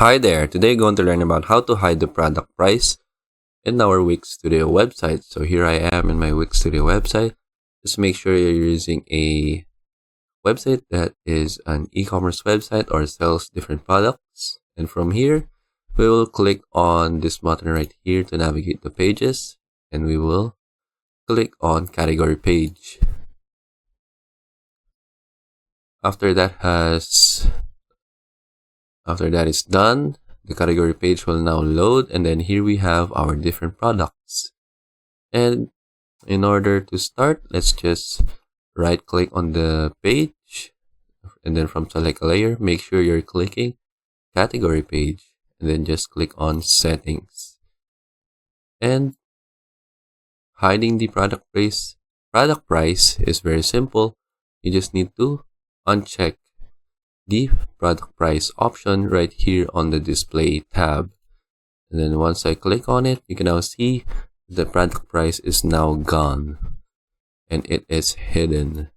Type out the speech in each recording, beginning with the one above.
Hi there, today we're going to learn about how to hide the product price in our Wix Studio website. So here I am in my Wix Studio website. Just make sure you're using a website that is an e-commerce website or sells different products. And from here, we will click on this button right here to navigate the pages, and we will click on category page. After that is done, the category page will now load, and then here we have our different products. And in order to start, let's just right click on the page, and then from select a layer, make sure you're clicking category page, and then just click on settings. And hiding the product price is very simple. You just need to uncheck the product price option right here on the display tab. And then once I click on it, you can now see the product price is now gone and it is hidden.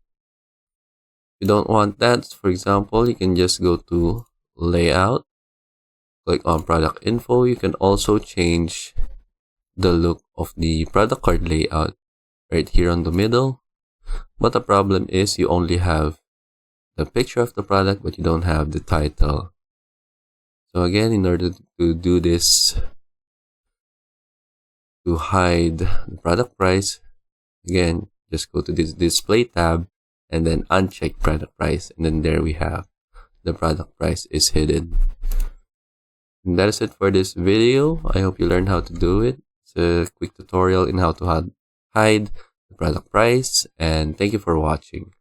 If you don't want that, for example, you can just go to layout, click on product info. You can also change the look of the product card layout right here on the middle. But the problem is you only have the picture of the product, but you don't have the title. So again, in order to do this, to hide the product price, again, just go to this display tab and then uncheck product price, and then there we have the product price is hidden. And that is it for this video. I hope you learned how to do it. It's a quick tutorial in how to hide the product price, and thank you for watching.